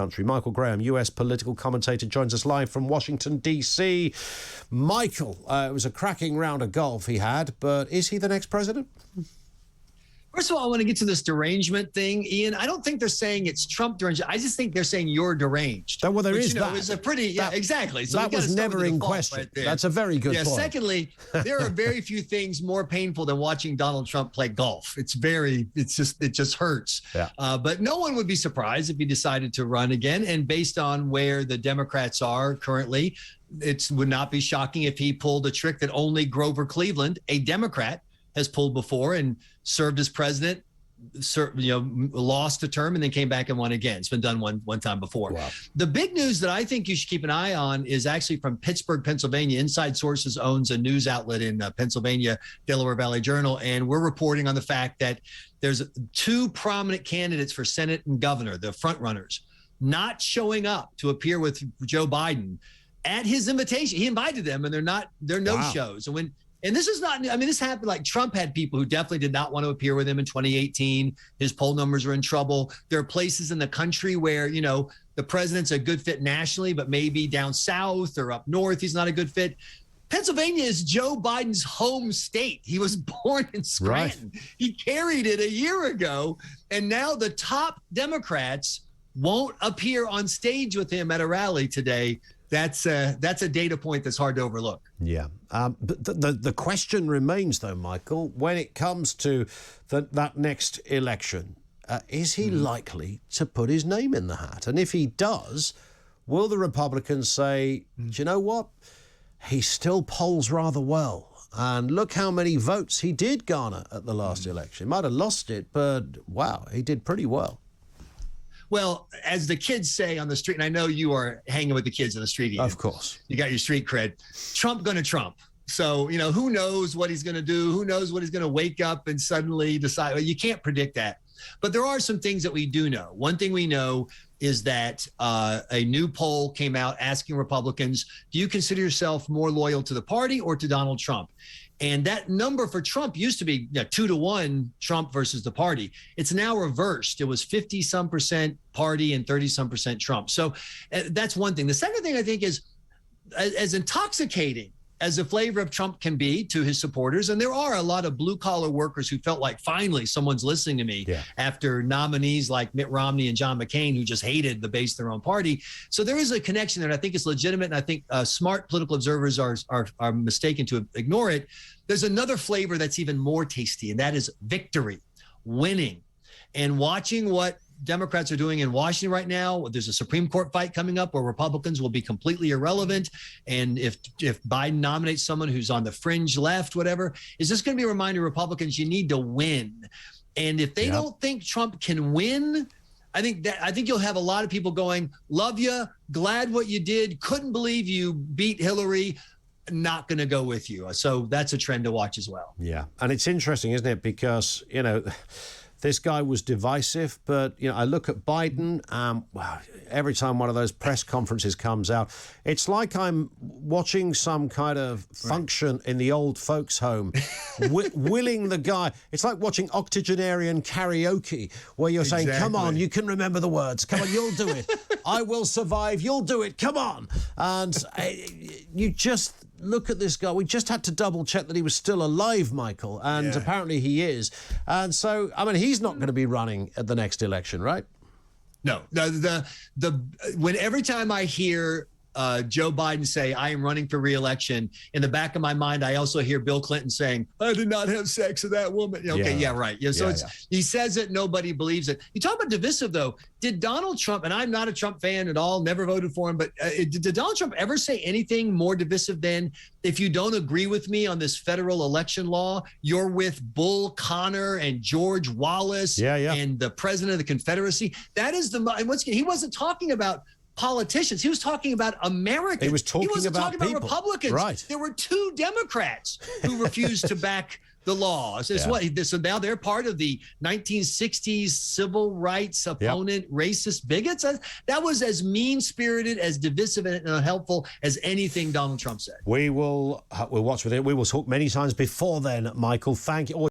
country. Michael Graham, US political commentator, joins us live from Washington, D.C. Michael, it was a cracking round of golf he had, but is he the next president? First of all, I want to get to this derangement thing, Ian. I don't think they're saying it's Trump deranged. I just think they're saying you're deranged. Well, there is that. Is a pretty, exactly. So that was never in question. Right there. That's a very good point. Secondly, there are very few things more painful than watching Donald Trump play golf. It just hurts. Yeah. But no one would be surprised if he decided to run again. And based on where the Democrats are currently, it would not be shocking if he pulled a trick that only Grover Cleveland, a Democrat, has pulled before and served as president, lost a term and then came back and won again. It's been done one time before. Wow. The big news that I think you should keep an eye on is actually from Pittsburgh, Pennsylvania. Inside Sources owns a news outlet in Pennsylvania, Delaware Valley Journal, and we're reporting on the fact that there's two prominent candidates for Senate and governor, the front runners, not showing up to appear with Joe Biden at his invitation. He invited them, and they're no-shows. And this is not, this happened, like Trump had people who definitely did not want to appear with him in 2018. His poll numbers are in trouble. There are places in the country where, the president's a good fit nationally, but maybe down south or up north, he's not a good fit. Pennsylvania is Joe Biden's home state. He was born in Scranton. Right. He carried it a year ago. And now the top Democrats won't appear on stage with him at a rally today. That's a data point that's hard to overlook. Yeah. But the question remains, though, Michael, when it comes to that next election, is he likely to put his name in the hat? And if he does, will the Republicans say, do you know what? He still polls rather well. And look how many votes he did garner at the last election. He might have lost it, but wow, he did pretty well. Well, as the kids say on the street, and I know you are hanging with the kids on the street. Ian. Of course. You got your street cred. Trump gonna Trump. So, who knows what he's going to do? Who knows what he's going to wake up and suddenly decide? Well, you can't predict that. But there are some things that we do know. One thing we know is that a new poll came out asking Republicans, do you consider yourself more loyal to the party or to Donald Trump? And that number for Trump used to be 2-1 Trump versus the party. It's now reversed. It was 50-some% party and 30-some% Trump. So that's one thing. The second thing I think is as intoxicating as the flavor of Trump can be to his supporters. And there are a lot of blue collar workers who felt like finally someone's listening to me after nominees like Mitt Romney and John McCain, who just hated the base of their own party. So there is a connection there. And I think it's legitimate. And I think smart political observers are mistaken to ignore it. There's another flavor that's even more tasty, and that is victory, winning, and watching what Democrats are doing in Washington right now. There's a Supreme Court fight coming up where Republicans will be completely irrelevant. And if Biden nominates someone who's on the fringe left, whatever, is this going to be a reminder to Republicans you need to win? And if they don't think Trump can win, I think you'll have a lot of people going, love you, glad what you did, couldn't believe you beat Hillary, not going to go with you. So that's a trend to watch as well. Yeah. And it's interesting, isn't it? Because, this guy was divisive, but, I look at Biden, every time one of those press conferences comes out, it's like I'm watching some kind of function in the old folks' home, willing the guy. It's like watching octogenarian karaoke, where you're saying, come on, you can remember the words. Come on, you'll do it. I will survive. You'll do it. Come on. And you just look at this guy. We just had to double check that he was still alive, Michael, and apparently he is. And so, he's not going to be running at the next election, right? No. When every time I hear Joe Biden say, I am running for re-election, in the back of my mind, I also hear Bill Clinton saying, I did not have sex with that woman. Right. He says it, nobody believes it. You talk about divisive, though. Did Donald Trump, and I'm not a Trump fan at all, never voted for him, but did Donald Trump ever say anything more divisive than, if you don't agree with me on this federal election law, you're with Bull Connor and George Wallace and the president of the Confederacy? That is he wasn't talking about politicians. He was talking about Americans. He was talking wasn't about talking people. About Republicans. Right. There were two Democrats who refused to back the law. So now they're part of the 1960s civil rights opponent, racist bigots. That was as mean-spirited, as divisive and unhelpful as anything Donald Trump said. We'll watch with it. We will talk many times before then, Michael. Thank you.